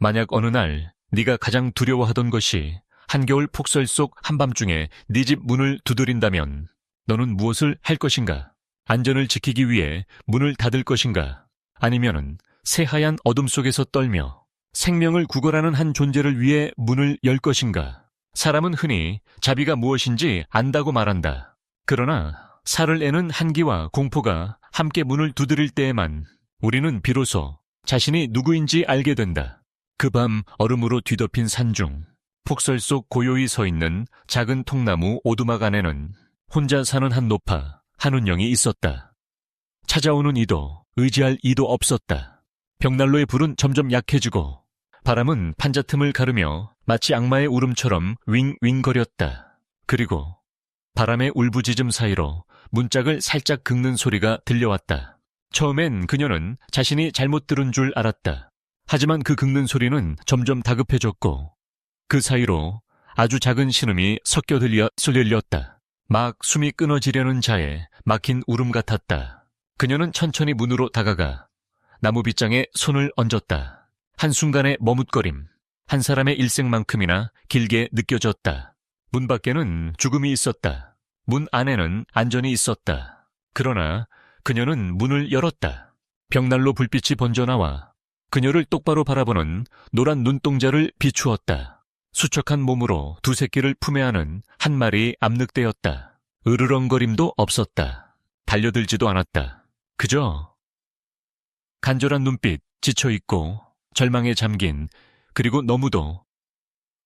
만약 어느 날 네가 가장 두려워하던 것이 한겨울 폭설 속 한밤중에 네 집 문을 두드린다면 너는 무엇을 할 것인가? 안전을 지키기 위해 문을 닫을 것인가? 아니면은 새하얀 어둠 속에서 떨며 생명을 구걸하는 한 존재를 위해 문을 열 것인가? 사람은 흔히 자비가 무엇인지 안다고 말한다. 그러나 살을 내는 한기와 공포가 함께 문을 두드릴 때에만 우리는 비로소 자신이 누구인지 알게 된다. 그 밤 얼음으로 뒤덮인 산중, 폭설 속 고요히 서 있는 작은 통나무 오두막 안에는 혼자 사는 한 노파, 한운영이 있었다. 찾아오는 이도, 의지할 이도 없었다. 벽난로의 불은 점점 약해지고 바람은 판자 틈을 가르며 마치 악마의 울음처럼 윙윙거렸다. 그리고 바람의 울부짖음 사이로 문짝을 살짝 긁는 소리가 들려왔다. 처음엔 그녀는 자신이 잘못 들은 줄 알았다. 하지만 그 긁는 소리는 점점 다급해졌고 그 사이로 아주 작은 신음이 섞여 들렸다. 막 숨이 끊어지려는 자의 막힌 울음 같았다. 그녀는 천천히 문으로 다가가 나무 빗장에 손을 얹었다. 한순간의 머뭇거림, 한 사람의 일생만큼이나 길게 느껴졌다. 문 밖에는 죽음이 있었다. 문 안에는 안전이 있었다. 그러나 그녀는 문을 열었다. 벽난로 불빛이 번져나와 그녀를 똑바로 바라보는 노란 눈동자를 비추었다. 수척한 몸으로 두 새끼를 품에 안은 한 마리 암늑대였다. 으르렁거림도 없었다. 달려들지도 않았다. 그저 간절한 눈빛, 지쳐있고 절망에 잠긴, 그리고 너무도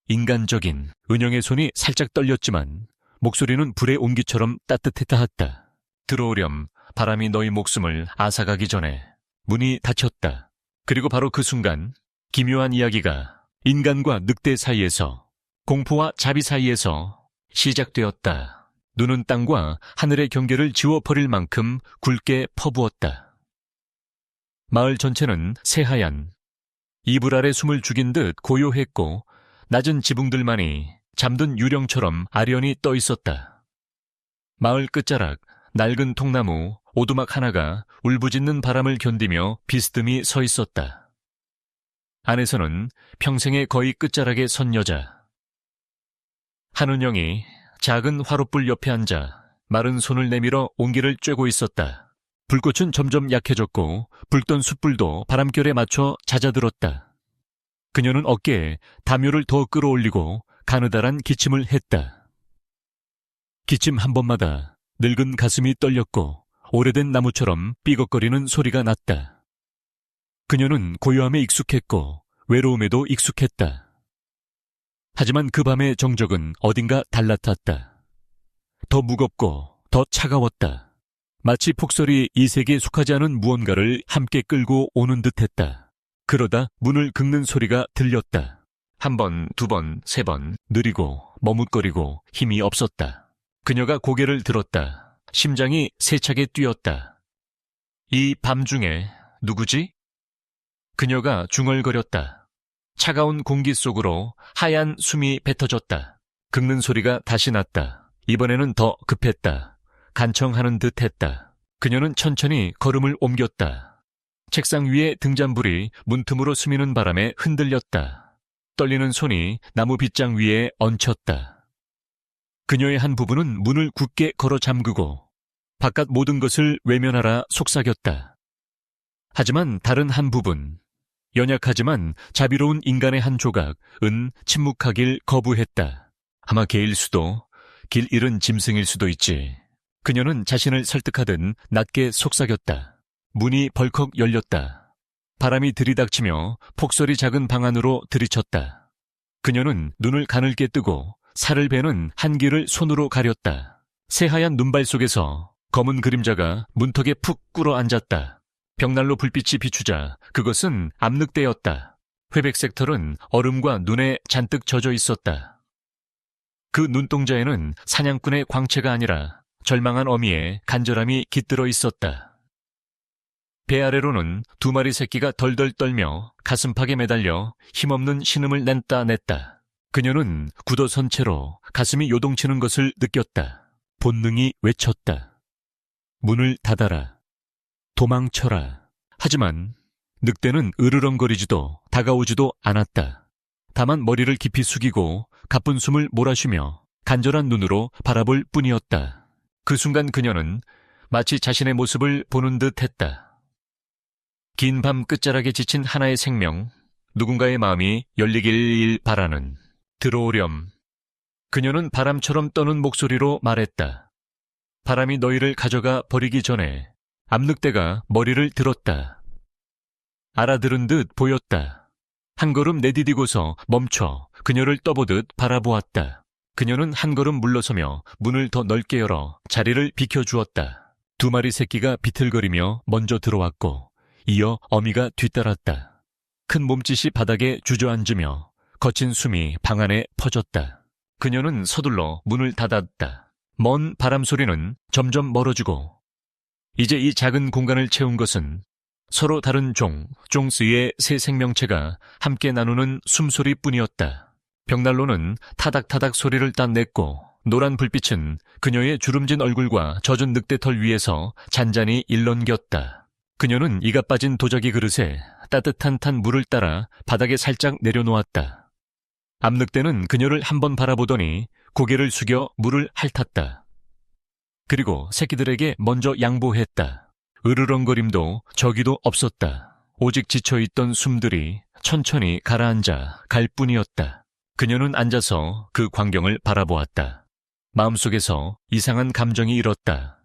인간적인 은영의 손이 살짝 떨렸지만 목소리는 불의 온기처럼 따뜻했다. 들어오렴, 바람이 너희 목숨을 앗아가기 전에. 문이 닫혔다. 그리고 바로 그 순간 기묘한 이야기가 인간과 늑대 사이에서, 공포와 자비 사이에서 시작되었다. 눈은 땅과 하늘의 경계를 지워버릴 만큼 굵게 퍼부었다. 마을 전체는 새하얀, 이불 아래 숨을 죽인 듯 고요했고 낮은 지붕들만이 잠든 유령처럼 아련히 떠 있었다. 마을 끝자락 낡은 통나무 오두막 하나가 울부짖는 바람을 견디며 비스듬히 서 있었다. 안에서는 평생의 거의 끝자락에 선 여자. 한운영이 작은 화롯불 옆에 앉아 마른 손을 내밀어 온기를 쬐고 있었다. 불꽃은 점점 약해졌고 붉던 숯불도 바람결에 맞춰 잦아들었다. 그녀는 어깨에 담요를 더 끌어올리고 가느다란 기침을 했다. 기침 한 번마다 늙은 가슴이 떨렸고 오래된 나무처럼 삐걱거리는 소리가 났다. 그녀는 고요함에 익숙했고 외로움에도 익숙했다. 하지만 그 밤의 정적은 어딘가 달라탔다. 더 무겁고 더 차가웠다. 마치 폭설이 이 세계에 속하지 않은 무언가를 함께 끌고 오는 듯했다. 그러다 문을 긁는 소리가 들렸다. 한 번, 두 번, 세 번, 느리고 머뭇거리고 힘이 없었다. 그녀가 고개를 들었다. 심장이 세차게 뛰었다. 이 밤중에 누구지? 그녀가 중얼거렸다. 차가운 공기 속으로 하얀 숨이 뱉어졌다. 긁는 소리가 다시 났다. 이번에는 더 급했다. 간청하는 듯 했다. 그녀는 천천히 걸음을 옮겼다. 책상 위에 등잔불이 문틈으로 스미는 바람에 흔들렸다. 떨리는 손이 나무 빗장 위에 얹혔다. 그녀의 한 부분은 문을 굳게 걸어 잠그고 바깥 모든 것을 외면하라 속삭였다. 하지만 다른 한 부분, 연약하지만 자비로운 인간의 한 조각은 침묵하길 거부했다. 아마 개일 수도, 길 잃은 짐승일 수도 있지. 그녀는 자신을 설득하듯 낮게 속삭였다. 문이 벌컥 열렸다. 바람이 들이닥치며 폭설이 작은 방 안으로 들이쳤다. 그녀는 눈을 가늘게 뜨고 살을 베는 한기를 손으로 가렸다. 새하얀 눈발 속에서 검은 그림자가 문턱에 푹 꿇어 앉았다. 벽난로 불빛이 비추자 그것은 암늑대였다. 회백색 털은 얼음과 눈에 잔뜩 젖어 있었다. 그 눈동자에는 사냥꾼의 광채가 아니라 절망한 어미의 간절함이 깃들어 있었다. 배 아래로는 두 마리 새끼가 덜덜 떨며 가슴팍에 매달려 힘없는 신음을 냈다. 그녀는 굳어선 채로 가슴이 요동치는 것을 느꼈다. 본능이 외쳤다. 문을 닫아라. 도망쳐라. 하지만 늑대는 으르렁거리지도 다가오지도 않았다. 다만 머리를 깊이 숙이고 가쁜 숨을 몰아쉬며 간절한 눈으로 바라볼 뿐이었다. 그 순간 그녀는 마치 자신의 모습을 보는 듯 했다. 긴 밤 끝자락에 지친 하나의 생명, 누군가의 마음이 열리길 바라는 들어오렴. 그녀는 바람처럼 떠는 목소리로 말했다. 바람이 너희를 가져가 버리기 전에 암늑대가 머리를 들었다. 알아들은 듯 보였다. 한 걸음 내디디고서 멈춰 그녀를 떠보듯 바라보았다. 그녀는 한 걸음 물러서며 문을 더 넓게 열어 자리를 비켜주었다. 2마리 새끼가 비틀거리며 먼저 들어왔고 이어 어미가 뒤따랐다. 큰 몸짓이 바닥에 주저앉으며 거친 숨이 방 안에 퍼졌다. 그녀는 서둘러 문을 닫았다. 먼 바람 소리는 점점 멀어지고 이제 이 작은 공간을 채운 것은 서로 다른 종스의 세 생명체가 함께 나누는 숨소리뿐이었다. 벽난로는 타닥타닥 소리를 딴냈고 노란 불빛은 그녀의 주름진 얼굴과 젖은 늑대털 위에서 잔잔히 일렁겼다. 그녀는 이가 빠진 도자기 그릇에 따뜻한 탄 물을 따라 바닥에 살짝 내려놓았다. 암늑대는 그녀를 한번 바라보더니 고개를 숙여 물을 핥았다. 그리고 새끼들에게 먼저 양보했다. 으르렁거림도 저기도 없었다. 오직 지쳐있던 숨들이 천천히 가라앉아 갈 뿐이었다. 그녀는 앉아서 그 광경을 바라보았다. 마음속에서 이상한 감정이 일었다.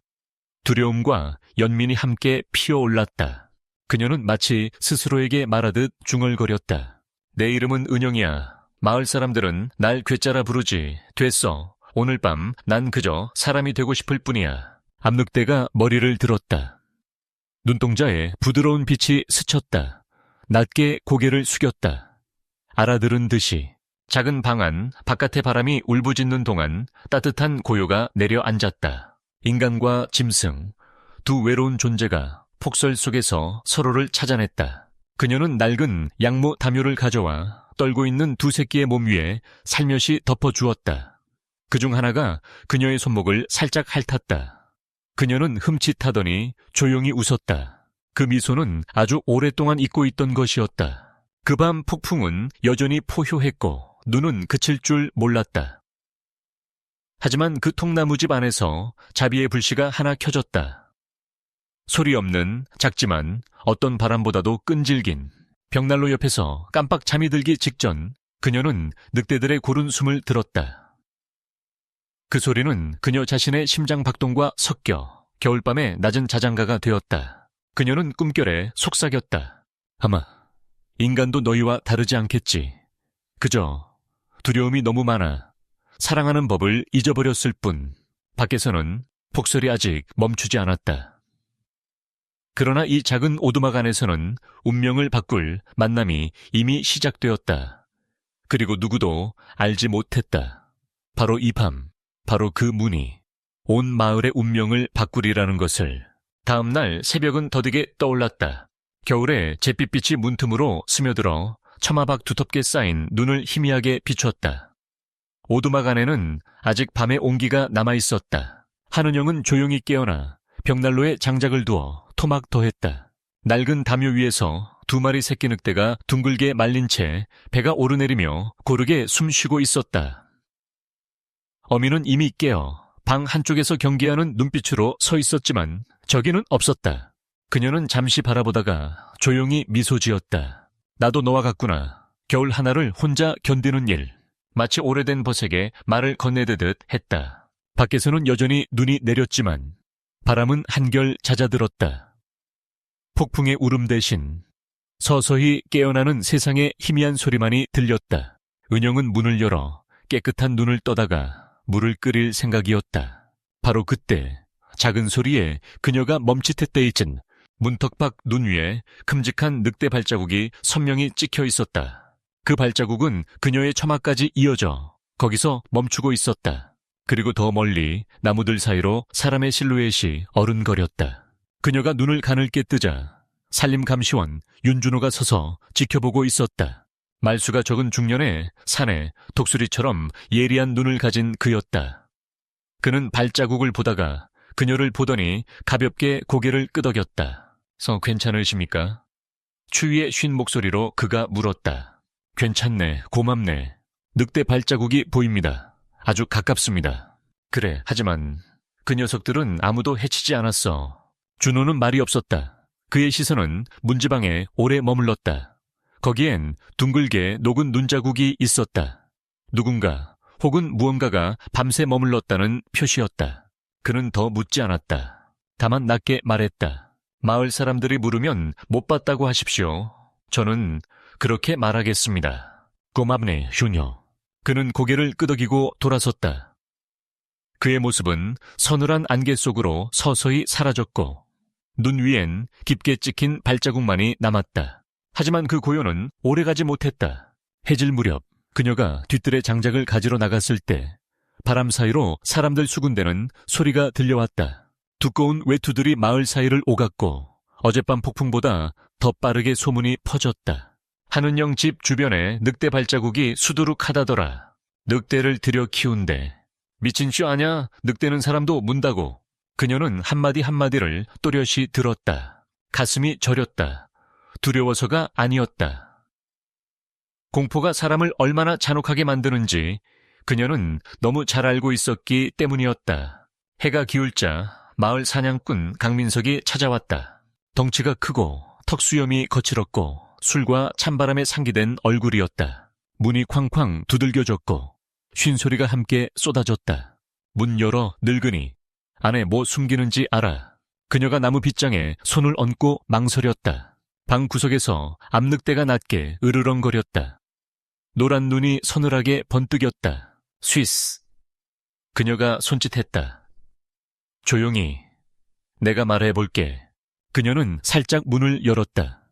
두려움과 연민이 함께 피어올랐다. 그녀는 마치 스스로에게 말하듯 중얼거렸다. 내 이름은 은영이야. 마을 사람들은 날 괴짜라 부르지. 됐어. 오늘 밤 난 그저 사람이 되고 싶을 뿐이야. 암늑대가 머리를 들었다. 눈동자에 부드러운 빛이 스쳤다. 낮게 고개를 숙였다. 알아들은 듯이 작은 방 안 바깥의 바람이 울부짖는 동안 따뜻한 고요가 내려앉았다. 인간과 짐승, 두 외로운 존재가 폭설 속에서 서로를 찾아냈다. 그녀는 낡은 양모 담요를 가져와 떨고 있는 두 새끼의 몸 위에 살며시 덮어주었다. 그중 하나가 그녀의 손목을 살짝 핥았다. 그녀는 흠칫하더니 조용히 웃었다. 그 미소는 아주 오랫동안 잊고 있던 것이었다. 그 밤 폭풍은 여전히 포효했고 눈은 그칠 줄 몰랐다. 하지만 그 통나무집 안에서 자비의 불씨가 하나 켜졌다. 소리 없는 작지만 어떤 바람보다도 끈질긴 벽난로 옆에서 깜빡 잠이 들기 직전 그녀는 늑대들의 고른 숨을 들었다. 그 소리는 그녀 자신의 심장 박동과 섞여 겨울밤의 낮은 자장가가 되었다. 그녀는 꿈결에 속삭였다. 아마 인간도 너희와 다르지 않겠지. 그저 두려움이 너무 많아 사랑하는 법을 잊어버렸을 뿐. 밖에서는 폭설이 아직 멈추지 않았다. 그러나 이 작은 오두막 안에서는 운명을 바꿀 만남이 이미 시작되었다. 그리고 누구도 알지 못했다. 바로 이 밤, 바로 그 문이 온 마을의 운명을 바꾸리라는 것을. 다음 날 새벽은 더디게 떠올랐다. 겨울에 잿빛빛이 문틈으로 스며들어 처마박 두텁게 쌓인 눈을 희미하게 비췄다. 오두막 안에는 아직 밤의 온기가 남아있었다. 한은영은 조용히 깨어나 벽난로에 장작을 두어 토막 더했다. 낡은 담요 위에서 2마리 새끼 늑대가 둥글게 말린 채 배가 오르내리며 고르게 숨쉬고 있었다. 어미는 이미 깨어 방 한쪽에서 경계하는 눈빛으로 서 있었지만 저기는 없었다. 그녀는 잠시 바라보다가 조용히 미소 지었다. 나도 너와 같구나. 겨울 하나를 혼자 견디는 일. 마치 오래된 버색에 말을 건네듯 했다. 밖에서는 여전히 눈이 내렸지만 바람은 한결 잦아들었다. 폭풍의 울음 대신 서서히 깨어나는 세상의 희미한 소리만이 들렸다. 은영은 문을 열어 깨끗한 눈을 떠다가 물을 끓일 생각이었다. 바로 그때 작은 소리에 그녀가 멈칫했다이쯤 문턱 밖 눈 위에 큼직한 늑대 발자국이 선명히 찍혀 있었다. 그 발자국은 그녀의 처마까지 이어져 거기서 멈추고 있었다. 그리고 더 멀리 나무들 사이로 사람의 실루엣이 어른거렸다. 그녀가 눈을 가늘게 뜨자 산림감시원 윤준호가 서서 지켜보고 있었다. 말수가 적은 중년에 산에 독수리처럼 예리한 눈을 가진 그였다. 그는 발자국을 보다가 그녀를 보더니 가볍게 고개를 끄덕였다. 괜찮으십니까? 추위에 쉰 목소리로 그가 물었다. 괜찮네, 고맙네. 늑대 발자국이 보입니다. 아주 가깝습니다. 그래, 하지만 그 녀석들은 아무도 해치지 않았어. 준호는 말이 없었다. 그의 시선은 문지방에 오래 머물렀다. 거기엔 둥글게 녹은 눈자국이 있었다. 누군가 혹은 무언가가 밤새 머물렀다는 표시였다. 그는 더 묻지 않았다. 다만 낮게 말했다. 마을 사람들이 물으면 못 봤다고 하십시오. 저는 그렇게 말하겠습니다. 고맙네, 휴녀. 그는 고개를 끄덕이고 돌아섰다. 그의 모습은 서늘한 안개 속으로 서서히 사라졌고 눈 위엔 깊게 찍힌 발자국만이 남았다. 하지만 그 고요는 오래가지 못했다. 해질 무렵 그녀가 뒤뜰에 장작을 가지러 나갔을 때 바람 사이로 사람들 수군대는 소리가 들려왔다. 두꺼운 외투들이 마을 사이를 오갔고 어젯밤 폭풍보다 더 빠르게 소문이 퍼졌다. 하는영 집 주변에 늑대 발자국이 수두룩하다더라. 늑대를 들여 키운대. 미친 쇼 아냐? 늑대는 사람도 문다고. 그녀는 한마디 한마디를 또렷이 들었다. 가슴이 저렸다. 두려워서가 아니었다. 공포가 사람을 얼마나 잔혹하게 만드는지 그녀는 너무 잘 알고 있었기 때문이었다. 해가 기울자 마을 사냥꾼 강민석이 찾아왔다. 덩치가 크고 턱수염이 거칠었고 술과 찬바람에 상기된 얼굴이었다. 문이 쾅쾅 두들겨졌고 쉰소리가 함께 쏟아졌다. 문 열어 늙은이. 안에 뭐 숨기는지 알아. 그녀가 나무 빗장에 손을 얹고 망설였다. 방 구석에서 암늑대가 낮게 으르렁거렸다. 노란 눈이 서늘하게 번뜩였다. 스위스. 그녀가 손짓했다. 조용히. 내가 말해볼게. 그녀는 살짝 문을 열었다.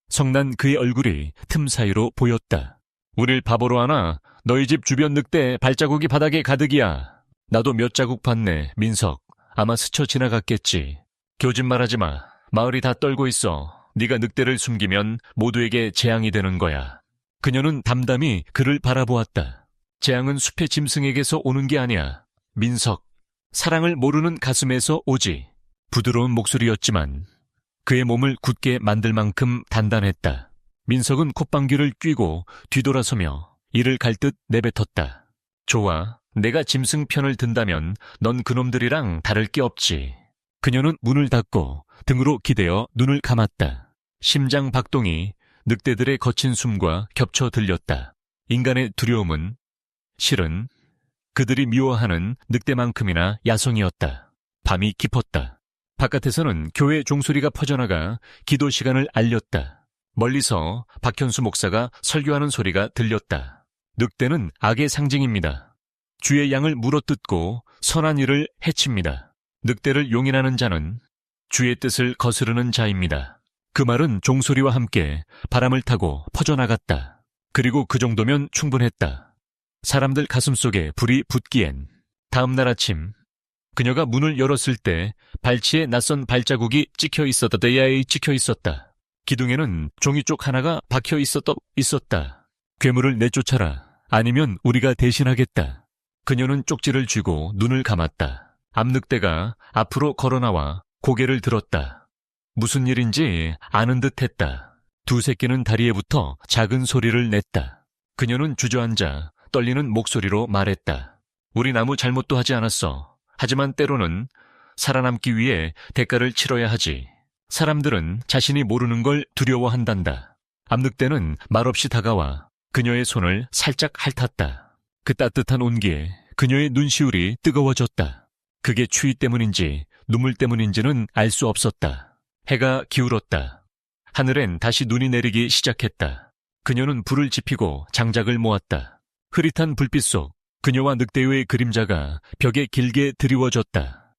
성난 그의 얼굴이 틈 사이로 보였다. 우릴 바보로 하나? 너희 집 주변 늑대 발자국이 바닥에 가득이야. 나도 몇 자국 봤네, 민석. 아마 스쳐 지나갔겠지. 거짓말하지 마. 마을이 다 떨고 있어. 네가 늑대를 숨기면 모두에게 재앙이 되는 거야. 그녀는 담담히 그를 바라보았다. 재앙은 숲의 짐승에게서 오는 게 아니야. 민석. 사랑을 모르는 가슴에서 오지. 부드러운 목소리였지만 그의 몸을 굳게 만들 만큼 단단했다. 민석은 콧방귀를 뀌고 뒤돌아서며 이를 갈 듯 내뱉었다. 좋아. 내가 짐승 편을 든다면 넌 그놈들이랑 다를 게 없지. 그녀는 문을 닫고 등으로 기대어 눈을 감았다. 심장 박동이 늑대들의 거친 숨과 겹쳐 들렸다. 인간의 두려움은 실은 그들이 미워하는 늑대만큼이나 야성이었다. 밤이 깊었다. 바깥에서는 교회 종소리가 퍼져나가 기도 시간을 알렸다. 멀리서 박현수 목사가 설교하는 소리가 들렸다. 늑대는 악의 상징입니다. 주의 양을 물어뜯고 선한 일을 해칩니다. 늑대를 용인하는 자는 주의 뜻을 거스르는 자입니다. 그 말은 종소리와 함께 바람을 타고 퍼져나갔다. 그리고 그 정도면 충분했다. 사람들 가슴속에 불이 붙기엔. 다음 날 아침 그녀가 문을 열었을 때 발치에 낯선 발자국이 찍혀 있었다. 찍혀 있었다. 기둥에는 종이 쪽 하나가 박혀 있었다. 괴물을 내쫓아라. 아니면 우리가 대신하겠다. 그녀는 쪽지를 쥐고 눈을 감았다. 암늑대가 앞으로 걸어나와 고개를 들었다. 무슨 일인지 아는 듯 했다. 두 새끼는 다리에 붙어 작은 소리를 냈다. 그녀는 주저앉아 떨리는 목소리로 말했다. 우린 아무 잘못도 하지 않았어. 하지만 때로는 살아남기 위해 대가를 치러야 하지. 사람들은 자신이 모르는 걸 두려워한단다. 암늑대는 말없이 다가와 그녀의 손을 살짝 핥았다. 그 따뜻한 온기에 그녀의 눈시울이 뜨거워졌다. 그게 추위 때문인지 눈물 때문인지는 알 수 없었다. 해가 기울었다. 하늘엔 다시 눈이 내리기 시작했다. 그녀는 불을 지피고 장작을 모았다. 흐릿한 불빛 속 그녀와 늑대의 그림자가 벽에 길게 드리워졌다.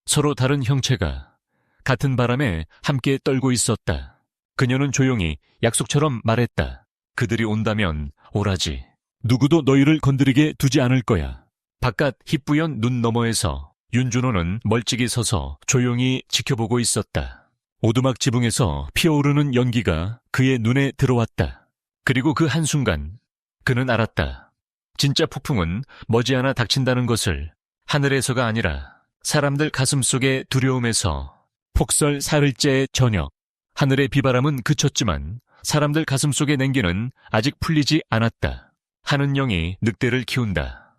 서로 다른 형체가 같은 바람에 함께 떨고 있었다. 그녀는 조용히 약속처럼 말했다. 그들이 온다면 오라지. 누구도 너희를 건드리게 두지 않을 거야. 바깥 희뿌연 눈 너머에서 윤준호는 멀찍이 서서 조용히 지켜보고 있었다. 오두막 지붕에서 피어오르는 연기가 그의 눈에 들어왔다. 그리고 그 한순간 그는 알았다. 진짜 폭풍은 머지않아 닥친다는 것을. 하늘에서가 아니라 사람들 가슴속의 두려움에서. 폭설 사흘째의 저녁. 하늘의 비바람은 그쳤지만 사람들 가슴속의 냉기는 아직 풀리지 않았다. 하는 영이 늑대를 키운다.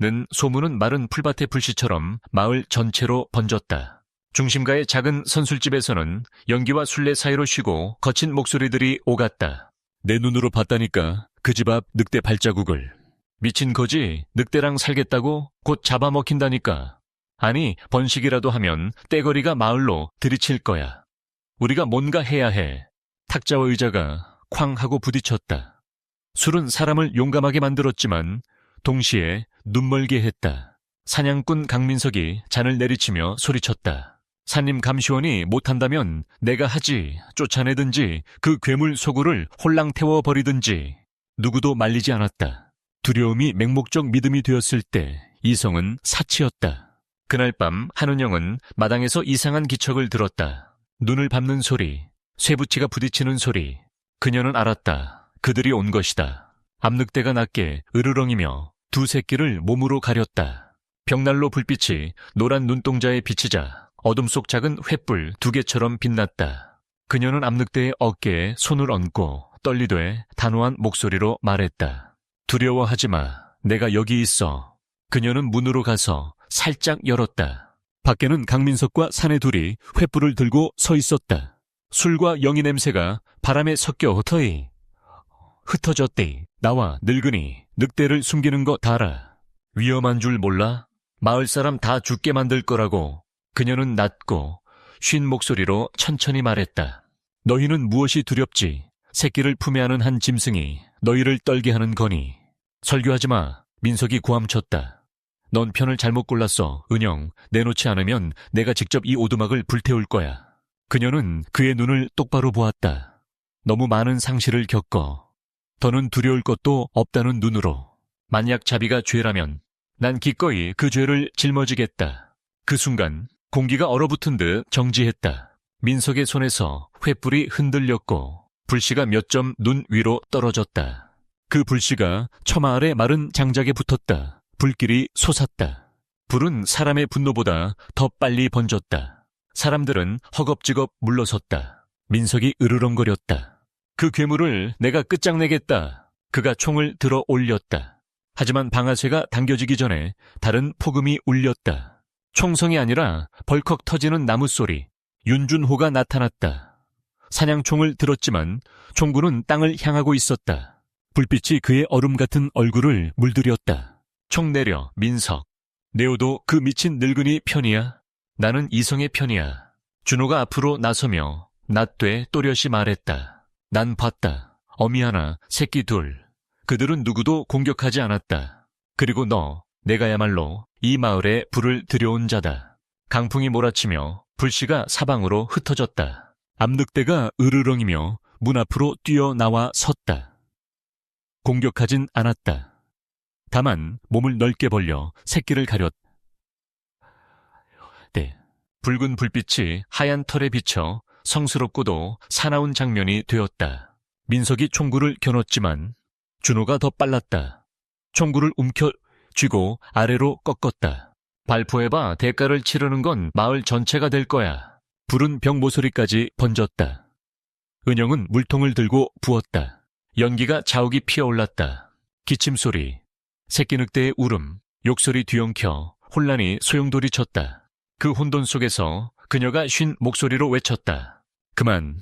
는 소문은 마른 풀밭의 불씨처럼 마을 전체로 번졌다. 중심가의 작은 선술집에서는 연기와 술래 사이로 쉬고 거친 목소리들이 오갔다. 내 눈으로 봤다니까 그 집 앞 늑대 발자국을. 미친 거지? 늑대랑 살겠다고? 곧 잡아먹힌다니까. 아니, 번식이라도 하면 떼거리가 마을로 들이칠 거야. 우리가 뭔가 해야 해. 탁자와 의자가 쾅 하고 부딪혔다. 술은 사람을 용감하게 만들었지만 동시에 눈멀게 했다. 사냥꾼 강민석이 잔을 내리치며 소리쳤다. 산림 감시원이 못한다면 내가 하지. 쫓아내든지 그 괴물 소굴을 홀랑 태워버리든지. 누구도 말리지 않았다. 두려움이 맹목적 믿음이 되었을 때 이성은 사치였다. 그날 밤 한은영은 마당에서 이상한 기척을 들었다. 눈을 밟는 소리, 쇠붙이가 부딪히는 소리. 그녀는 알았다. 그들이 온 것이다. 암늑대가 낮게 으르렁이며 두 새끼를 몸으로 가렸다. 벽난로 불빛이 노란 눈동자에 비치자 어둠 속 작은 횃불 두 개처럼 빛났다. 그녀는 암늑대의 어깨에 손을 얹고 떨리되 단호한 목소리로 말했다. 두려워하지 마. 내가 여기 있어. 그녀는 문으로 가서 살짝 열었다. 밖에는 강민석과 사내 둘이 횃불을 들고 서 있었다. 술과 영희 냄새가 바람에 섞여 흩어졌대. 나와 늙은이 늑대를 숨기는 거 다 알아. 위험한 줄 몰라? 마을 사람 다 죽게 만들 거라고. 그녀는 낮고 쉰 목소리로 천천히 말했다. 너희는 무엇이 두렵지? 새끼를 품에 안은 한 짐승이 너희를 떨게 하는 거니. 설교하지 마. 민석이 고함쳤다. 넌 편을 잘못 골랐어. 은영, 내놓지 않으면 내가 직접 이 오두막을 불태울 거야. 그녀는 그의 눈을 똑바로 보았다. 너무 많은 상실을 겪어. 더는 두려울 것도 없다는 눈으로. 만약 자비가 죄라면 난 기꺼이 그 죄를 짊어지겠다. 그 순간 공기가 얼어붙은 듯 정지했다. 민석의 손에서 횃불이 흔들렸고 불씨가 몇 점 눈 위로 떨어졌다. 그 불씨가 처마 아래 마른 장작에 붙었다. 불길이 솟았다. 불은 사람의 분노보다 더 빨리 번졌다. 사람들은 허겁지겁 물러섰다. 민석이 으르렁거렸다. 그 괴물을 내가 끝장내겠다. 그가 총을 들어 올렸다. 하지만 방아쇠가 당겨지기 전에 다른 폭음이 울렸다. 총성이 아니라 벌컥 터지는 나무 소리. 윤준호가 나타났다. 사냥총을 들었지만 총구는 땅을 향하고 있었다. 불빛이 그의 얼음 같은 얼굴을 물들였다. 총 내려, 민석. 네오도 그 미친 늙은이 편이야? 나는 이성의 편이야. 준호가 앞으로 나서며 낫되 또렷이 말했다. 난 봤다. 어미 하나, 새끼 둘. 그들은 누구도 공격하지 않았다. 그리고 너, 내가야말로 이 마을에 불을 들여온 자다. 강풍이 몰아치며 불씨가 사방으로 흩어졌다. 암늑대가 으르렁이며 문 앞으로 뛰어나와 섰다. 공격하진 않았다. 다만 몸을 넓게 벌려 새끼를 가렸다. 붉은 불빛이 하얀 털에 비쳐 성스럽고도 사나운 장면이 되었다. 민석이 총구를 겨눴지만 준호가 더 빨랐다. 총구를 움켜쥐고 아래로 꺾었다. 발포해봐. 대가를 치르는 건 마을 전체가 될 거야. 불은 병 모서리까지 번졌다. 은영은 물통을 들고 부었다. 연기가 자욱이 피어올랐다. 기침소리, 새끼 늑대의 울음, 욕설이 뒤엉켜 혼란이 소용돌이쳤다. 그 혼돈 속에서 그녀가 쉰 목소리로 외쳤다. 그만.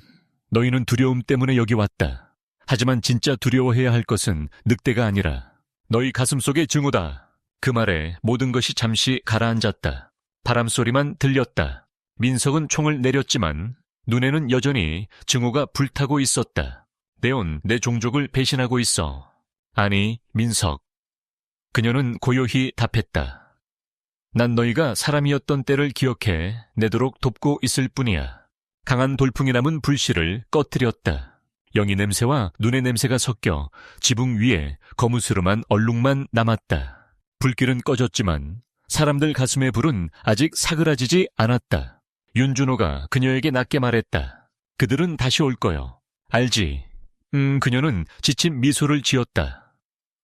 너희는 두려움 때문에 여기 왔다. 하지만 진짜 두려워해야 할 것은 늑대가 아니라 너희 가슴 속의 증오다. 그 말에 모든 것이 잠시 가라앉았다. 바람소리만 들렸다. 민석은 총을 내렸지만 눈에는 여전히 증오가 불타고 있었다. 네온, 내 종족을 배신하고 있어. 아니, 민석. 그녀는 고요히 답했다. 난 너희가 사람이었던 때를 기억해 내도록 돕고 있을 뿐이야. 강한 돌풍이 남은 불씨를 꺼뜨렸다. 영희 냄새와 눈의 냄새가 섞여 지붕 위에 거무스름한 얼룩만 남았다. 불길은 꺼졌지만 사람들 가슴의 불은 아직 사그라지지 않았다. 윤준호가 그녀에게 낮게 말했다. 그들은 다시 올 거요. 알지? 그녀는 지친 미소를 지었다.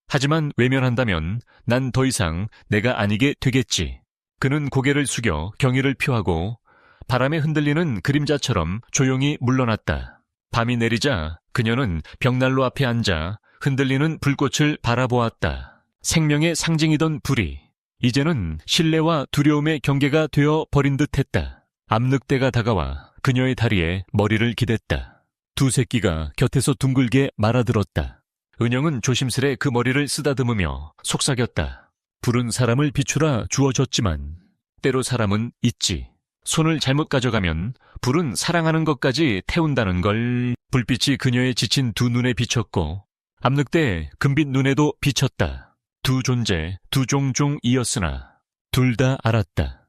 하지만 외면한다면 난 더 이상 내가 아니게 되겠지. 그는 고개를 숙여 경의를 표하고 바람에 흔들리는 그림자처럼 조용히 물러났다. 밤이 내리자 그녀는 벽난로 앞에 앉아 흔들리는 불꽃을 바라보았다. 생명의 상징이던 불이 이제는 신뢰와 두려움의 경계가 되어 버린 듯했다. 암늑대가 다가와 그녀의 다리에 머리를 기댔다. 두 새끼가 곁에서 둥글게 말아들었다. 은영은 조심스레 그 머리를 쓰다듬으며 속삭였다. 불은 사람을 비추라 주어졌지만 때로 사람은 잊지. 손을 잘못 가져가면 불은 사랑하는 것까지 태운다는 걸. 불빛이 그녀의 지친 두 눈에 비쳤고 암늑대의 금빛 눈에도 비쳤다. 두 존재, 두 종종이었으나 둘 다 알았다.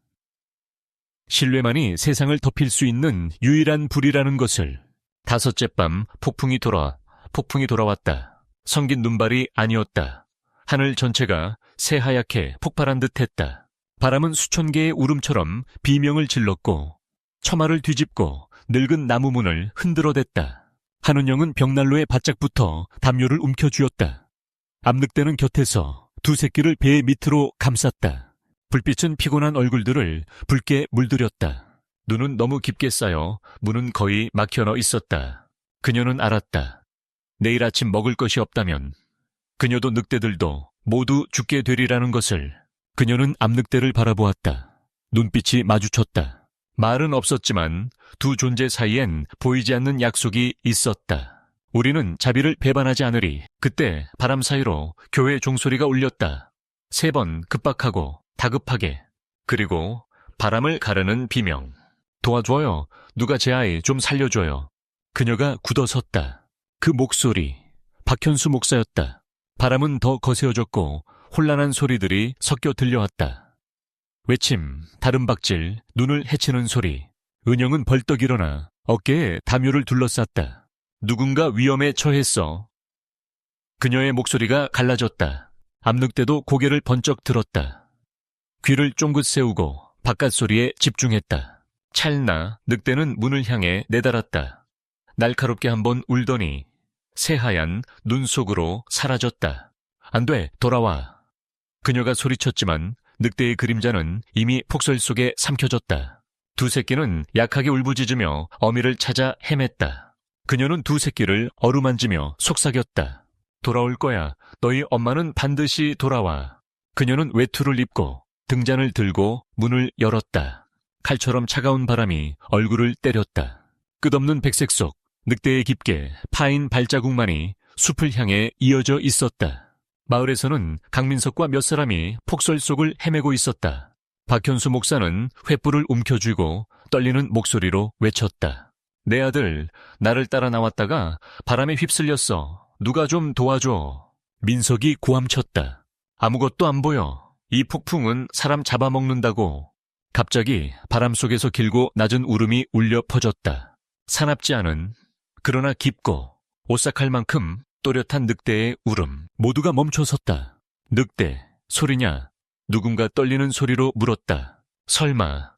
신뢰만이 세상을 덮일 수 있는 유일한 불이라는 것을. 다섯째 밤 폭풍이 돌아왔다. 성긴 눈발이 아니었다. 하늘 전체가 새하얗게 폭발한 듯했다. 바람은 수천 개의 울음처럼 비명을 질렀고 처마를 뒤집고 늙은 나무 문을 흔들어댔다. 한은영은 벽난로에 바짝 붙어 담요를 움켜쥐었다. 암늑대는 곁에서 두 새끼를 배 밑으로 감쌌다. 불빛은 피곤한 얼굴들을 붉게 물들였다. 눈은 너무 깊게 쌓여 문은 거의 막혀넣어 있었다. 그녀는 알았다. 내일 아침 먹을 것이 없다면 그녀도 늑대들도 모두 죽게 되리라는 것을. 그녀는 암늑대를 바라보았다. 눈빛이 마주쳤다. 말은 없었지만 두 존재 사이엔 보이지 않는 약속이 있었다. 우리는 자비를 배반하지 않으리. 그때 바람 사이로 교회 종소리가 울렸다. 3번 급박하고 다급하게. 그리고 바람을 가르는 비명. 도와줘요. 누가 제 아이 좀 살려줘요. 그녀가 굳어섰다. 그 목소리 박현수 목사였다. 바람은 더 거세어졌고 혼란한 소리들이 섞여 들려왔다. 외침, 다름박질, 눈을 헤치는 소리. 은영은 벌떡 일어나 어깨에 담요를 둘러쌌다. 누군가 위험에 처했어. 그녀의 목소리가 갈라졌다. 암늑대도 고개를 번쩍 들었다. 귀를 쫑긋 세우고 바깥 소리에 집중했다. 찰나 늑대는 문을 향해 내달았다. 날카롭게 한번 울더니 새하얀 눈 속으로 사라졌다. 안 돼, 돌아와. 그녀가 소리쳤지만 늑대의 그림자는 이미 폭설 속에 삼켜졌다. 두 새끼는 약하게 울부짖으며 어미를 찾아 헤맸다. 그녀는 두 새끼를 어루만지며 속삭였다. 돌아올 거야. 너희 엄마는 반드시 돌아와. 그녀는 외투를 입고 등잔을 들고 문을 열었다. 칼처럼 차가운 바람이 얼굴을 때렸다. 끝없는 백색 속 늑대의 깊게 파인 발자국만이 숲을 향해 이어져 있었다. 마을에서는 강민석과 몇 사람이 폭설 속을 헤매고 있었다. 박현수 목사는 횃불을 움켜쥐고 떨리는 목소리로 외쳤다. 내 아들, 나를 따라 나왔다가 바람에 휩쓸렸어. 누가 좀 도와줘. 민석이 고함쳤다. 아무것도 안 보여. 이 폭풍은 사람 잡아먹는다고. 갑자기 바람 속에서 길고 낮은 울음이 울려 퍼졌다. 사납지 않은, 그러나 깊고 오싹할 만큼 또렷한 늑대의 울음. 모두가 멈춰섰다. 늑대, 소리냐? 누군가 떨리는 소리로 물었다. 설마.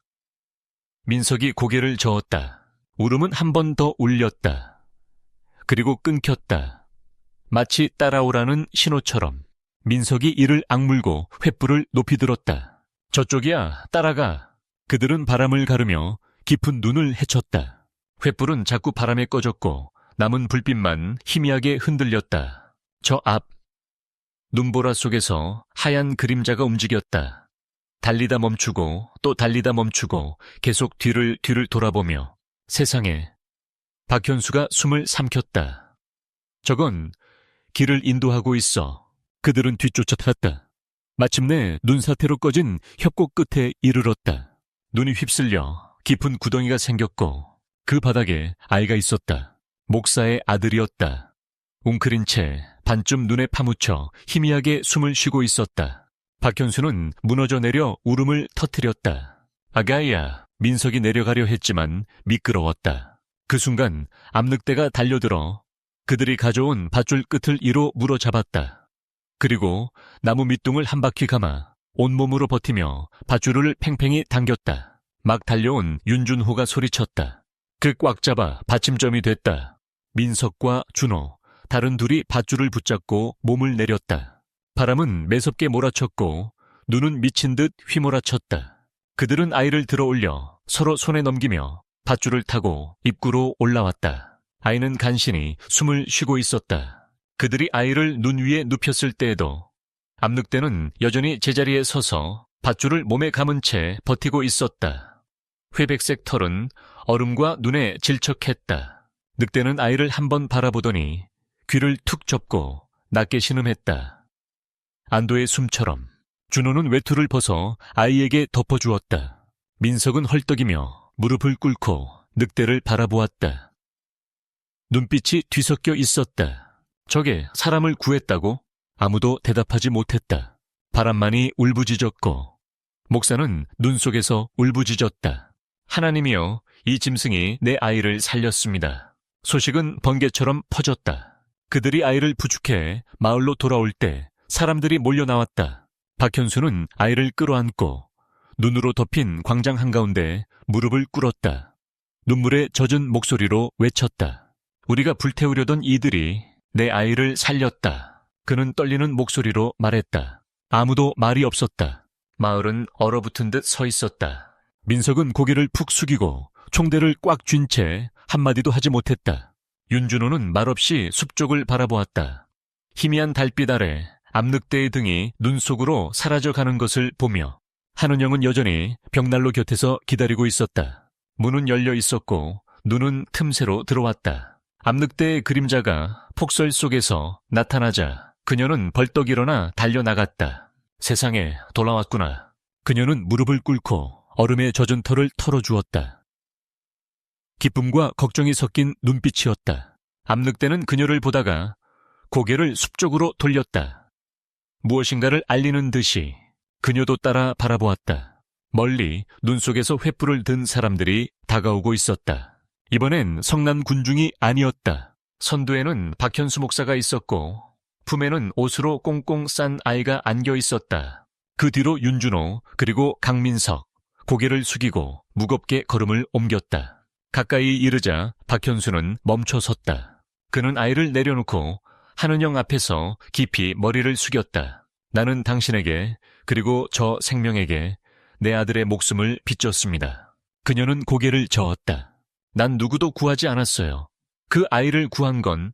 민석이 고개를 저었다. 울음은 한 번 더 울렸다. 그리고 끊겼다. 마치 따라오라는 신호처럼. 민석이 이를 악물고 횃불을 높이 들었다. 저쪽이야, 따라가. 그들은 바람을 가르며 깊은 눈을 헤쳤다. 횃불은 자꾸 바람에 꺼졌고 남은 불빛만 희미하게 흔들렸다. 저 앞. 눈보라 속에서 하얀 그림자가 움직였다. 달리다 멈추고 또 달리다 멈추고 계속 뒤를 돌아보며. 세상에. 박현수가 숨을 삼켰다. 저건 길을 인도하고 있어. 그들은 뒤쫓아탔다. 마침내 눈사태로 꺼진 협곡 끝에 이르렀다. 눈이 휩쓸려 깊은 구덩이가 생겼고 그 바닥에 아이가 있었다. 목사의 아들이었다. 웅크린 채 반쯤 눈에 파묻혀 희미하게 숨을 쉬고 있었다. 박현수는 무너져 내려 울음을 터뜨렸다. 아가야. 민석이 내려가려 했지만 미끄러웠다. 그 순간 암늑대가 달려들어 그들이 가져온 밧줄 끝을 이로 물어 잡았다. 그리고 나무 밑둥을 한 바퀴 감아 온몸으로 버티며 밧줄을 팽팽히 당겼다. 막 달려온 윤준호가 소리쳤다. 그 꽉 잡아 받침점이 됐다. 민석과 준호, 다른 둘이 밧줄을 붙잡고 몸을 내렸다. 바람은 매섭게 몰아쳤고 눈은 미친 듯 휘몰아쳤다. 그들은 아이를 들어 올려 서로 손에 넘기며 밧줄을 타고 입구로 올라왔다. 아이는 간신히 숨을 쉬고 있었다. 그들이 아이를 눈 위에 눕혔을 때에도 암늑대는 여전히 제자리에 서서 밧줄을 몸에 감은 채 버티고 있었다. 회백색 털은 얼음과 눈에 질척했다. 늑대는 아이를 한번 바라보더니 귀를 툭 접고 낮게 신음했다. 안도의 숨처럼 준호는 외투를 벗어 아이에게 덮어주었다. 민석은 헐떡이며 무릎을 꿇고 늑대를 바라보았다. 눈빛이 뒤섞여 있었다. 저게 사람을 구했다고? 아무도 대답하지 못했다. 바람만이 울부짖었고 목사는 눈 속에서 울부짖었다. 하나님이여, 이 짐승이 내 아이를 살렸습니다. 소식은 번개처럼 퍼졌다. 그들이 아이를 부축해 마을로 돌아올 때 사람들이 몰려 나왔다. 박현수는 아이를 끌어안고 눈으로 덮인 광장 한가운데 무릎을 꿇었다. 눈물에 젖은 목소리로 외쳤다. 우리가 불태우려던 이들이 내 아이를 살렸다. 그는 떨리는 목소리로 말했다. 아무도 말이 없었다. 마을은 얼어붙은 듯 서 있었다. 민석은 고개를 푹 숙이고 총대를 꽉 쥔 채 한마디도 하지 못했다. 윤준호는 말없이 숲 쪽을 바라보았다. 희미한 달빛 아래 암늑대의 등이 눈 속으로 사라져가는 것을 보며 한은영은 여전히 벽난로 곁에서 기다리고 있었다. 문은 열려 있었고 눈은 틈새로 들어왔다. 암늑대의 그림자가 폭설 속에서 나타나자 그녀는 벌떡 일어나 달려나갔다. 세상에, 돌아왔구나. 그녀는 무릎을 꿇고 얼음에 젖은 털을 털어주었다. 기쁨과 걱정이 섞인 눈빛이었다. 암늑대는 그녀를 보다가 고개를 숲 쪽으로 돌렸다. 무엇인가를 알리는 듯이 그녀도 따라 바라보았다. 멀리 눈 속에서 횃불을 든 사람들이 다가오고 있었다. 이번엔 성난 군중이 아니었다. 선두에는 박현수 목사가 있었고 품에는 옷으로 꽁꽁 싼 아이가 안겨 있었다. 그 뒤로 윤준호 그리고 강민석, 고개를 숙이고 무겁게 걸음을 옮겼다. 가까이 이르자 박현수는 멈춰 섰다. 그는 아이를 내려놓고 한은영 앞에서 깊이 머리를 숙였다. 나는 당신에게 그리고 저 생명에게 내 아들의 목숨을 빚졌습니다. 그녀는 고개를 저었다. 난 누구도 구하지 않았어요. 그 아이를 구한 건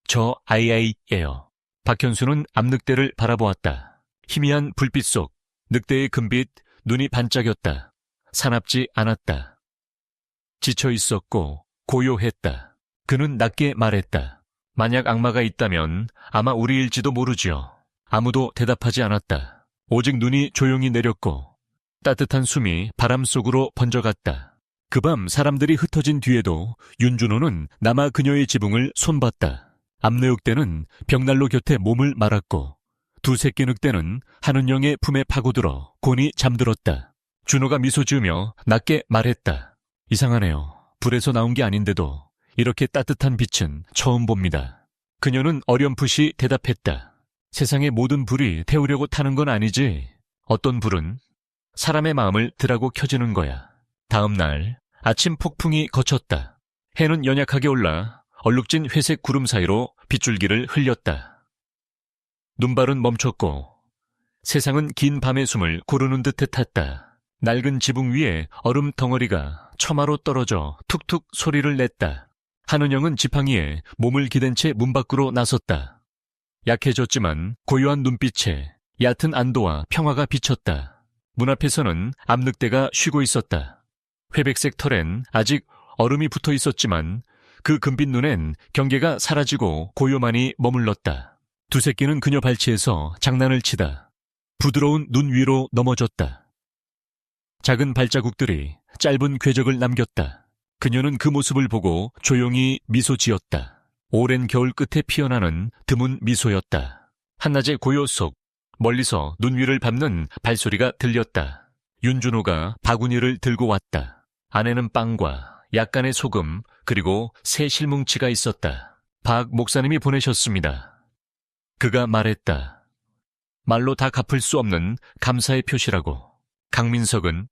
저 아이예요. 박현수는 암늑대를 바라보았다. 희미한 불빛 속 늑대의 금빛 눈이 반짝였다. 사납지 않았다. 지쳐 있었고 고요했다. 그는 낮게 말했다. 만약 악마가 있다면 아마 우리일지도 모르지요. 아무도 대답하지 않았다. 오직 눈이 조용히 내렸고 따뜻한 숨이 바람 속으로 번져갔다. 그 밤 사람들이 흩어진 뒤에도 윤준호는 남아 그녀의 지붕을 손봤다. 암내육대는 벽난로 곁에 몸을 말았고 두 새끼 늑대는 한은영의 품에 파고들어 곤히 잠들었다. 준호가 미소 지으며 낮게 말했다. 이상하네요. 불에서 나온 게 아닌데도 이렇게 따뜻한 빛은 처음 봅니다. 그녀는 어렴풋이 대답했다. 세상의 모든 불이 태우려고 타는 건 아니지. 어떤 불은 사람의 마음을 드라고 켜지는 거야. 다음 날 아침 폭풍이 거쳤다. 해는 연약하게 올라 얼룩진 회색 구름 사이로 빗줄기를 흘렸다. 눈발은 멈췄고 세상은 긴 밤의 숨을 고르는 듯 탔다. 낡은 지붕 위에 얼음 덩어리가 처마로 떨어져 툭툭 소리를 냈다. 한은영은 지팡이에 몸을 기댄 채 문 밖으로 나섰다. 약해졌지만 고요한 눈빛에 얕은 안도와 평화가 비쳤다. 문 앞에서는 암늑대가 쉬고 있었다. 회백색 털엔 아직 얼음이 붙어 있었지만 그 금빛 눈엔 경계가 사라지고 고요만이 머물렀다. 두 새끼는 그녀 발치에서 장난을 치다 부드러운 눈 위로 넘어졌다. 작은 발자국들이 짧은 궤적을 남겼다. 그녀는 그 모습을 보고 조용히 미소 지었다. 오랜 겨울 끝에 피어나는 드문 미소였다. 한낮의 고요 속 멀리서 눈 위를 밟는 발소리가 들렸다. 윤준호가 바구니를 들고 왔다. 안에는 빵과 약간의 소금 그리고 새 실뭉치가 있었다. 박 목사님이 보내셨습니다. 그가 말했다. 말로 다 갚을 수 없는 감사의 표시라고. 강민석은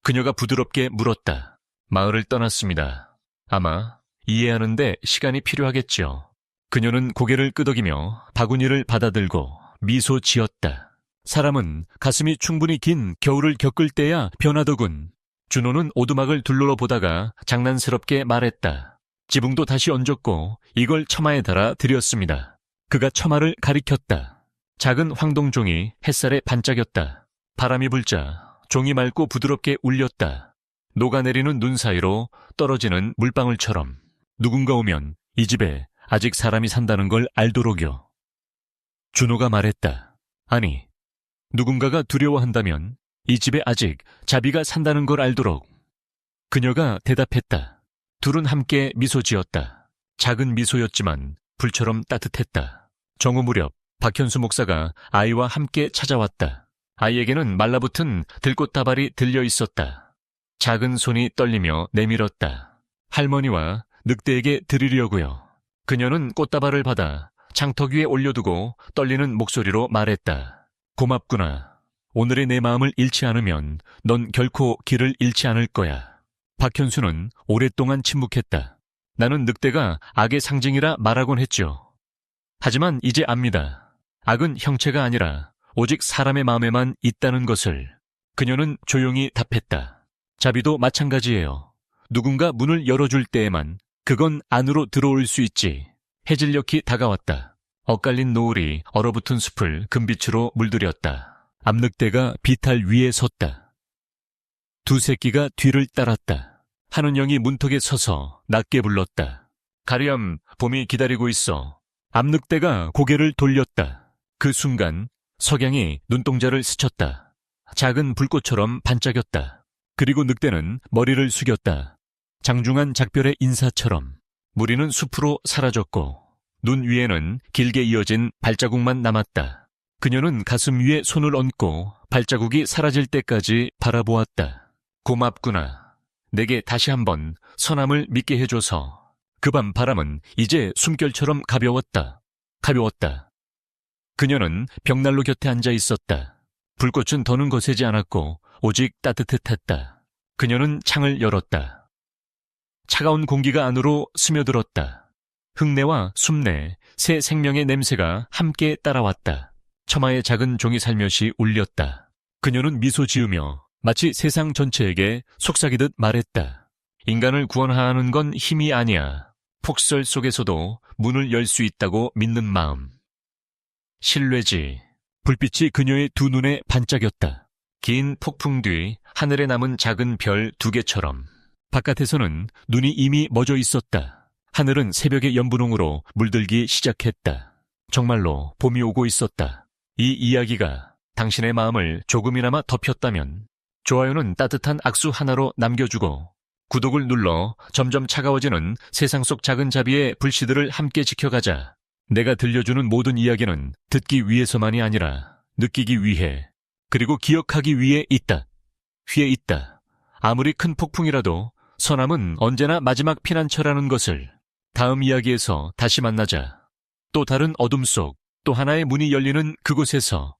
그녀가 부드럽게 물었다. 마을을 떠났습니다. 아마 이해하는데 시간이 필요하겠지요. 그녀는 고개를 끄덕이며 바구니를 받아들고 미소 지었다. 사람은 가슴이 충분히 긴 겨울을 겪을 때야 변하더군. 준호는 오두막을 둘러보다가 장난스럽게 말했다. 지붕도 다시 얹었고 이걸 처마에 달아 드렸습니다. 그가 처마를 가리켰다. 작은 황동종이 햇살에 반짝였다. 바람이 불자 종이 맑고 부드럽게 울렸다. 녹아내리는 눈 사이로 떨어지는 물방울처럼 누군가 오면 이 집에 아직 사람이 산다는 걸 알도록요. 준호가 말했다. 아니, 누군가가 두려워한다면 이 집에 아직 자비가 산다는 걸 알도록. 그녀가 대답했다. 둘은 함께 미소 지었다. 작은 미소였지만 불처럼 따뜻했다. 정오 무렵 박현수 목사가 아이와 함께 찾아왔다. 아이에게는 말라붙은 들꽃다발이 들려 있었다. 작은 손이 떨리며 내밀었다. 할머니와 늑대에게 드리려고요. 그녀는 꽃다발을 받아 창턱 위에 올려두고 떨리는 목소리로 말했다. 고맙구나. 오늘의 내 마음을 잃지 않으면 넌 결코 길을 잃지 않을 거야. 박현수는 오랫동안 침묵했다. 나는 늑대가 악의 상징이라 말하곤 했죠. 하지만 이제 압니다. 악은 형체가 아니라 오직 사람의 마음에만 있다는 것을. 그녀는 조용히 답했다. 자비도 마찬가지예요. 누군가 문을 열어줄 때에만 그건 안으로 들어올 수 있지. 해질녘이 다가왔다. 엇갈린 노을이 얼어붙은 숲을 금빛으로 물들였다. 암늑대가 비탈 위에 섰다. 두 새끼가 뒤를 따랐다. 하는 영이 문턱에 서서 낮게 불렀다. 가렴, 봄이 기다리고 있어. 암늑대가 고개를 돌렸다. 그 순간 석양이 눈동자를 스쳤다. 작은 불꽃처럼 반짝였다. 그리고 늑대는 머리를 숙였다. 장중한 작별의 인사처럼. 무리는 숲으로 사라졌고 눈 위에는 길게 이어진 발자국만 남았다. 그녀는 가슴 위에 손을 얹고 발자국이 사라질 때까지 바라보았다. 고맙구나. 내게 다시 한번 선함을 믿게 해줘서. 그 밤 바람은 이제 숨결처럼 가벼웠다. 그녀는 벽난로 곁에 앉아 있었다. 불꽃은 더는 거세지 않았고 오직 따뜻했다. 그녀는 창을 열었다. 차가운 공기가 안으로 스며들었다. 흙내와 숲내, 새 생명의 냄새가 함께 따라왔다. 처마의 작은 종이 살며시 울렸다. 그녀는 미소 지으며 마치 세상 전체에게 속삭이듯 말했다. 인간을 구원하는 건 힘이 아니야. 폭설 속에서도 문을 열 수 있다고 믿는 마음. 신뢰지. 불빛이 그녀의 두 눈에 반짝였다. 긴 폭풍 뒤 하늘에 남은 작은 별 2개처럼. 바깥에서는 눈이 이미 멎어 있었다. 하늘은 새벽의 연분홍으로 물들기 시작했다. 정말로 봄이 오고 있었다. 이 이야기가 당신의 마음을 조금이나마 덮였다면 좋아요는 따뜻한 악수 하나로 남겨주고 구독을 눌러 점점 차가워지는 세상 속 작은 자비의 불씨들을 함께 지켜가자. 내가 들려주는 모든 이야기는 듣기 위해서만이 아니라 느끼기 위해 그리고 기억하기 위해 있다. 위에 있다. 아무리 큰 폭풍이라도 선함은 언제나 마지막 피난처라는 것을. 다음 이야기에서 다시 만나자. 또 다른 어둠 속 또 하나의 문이 열리는 그곳에서.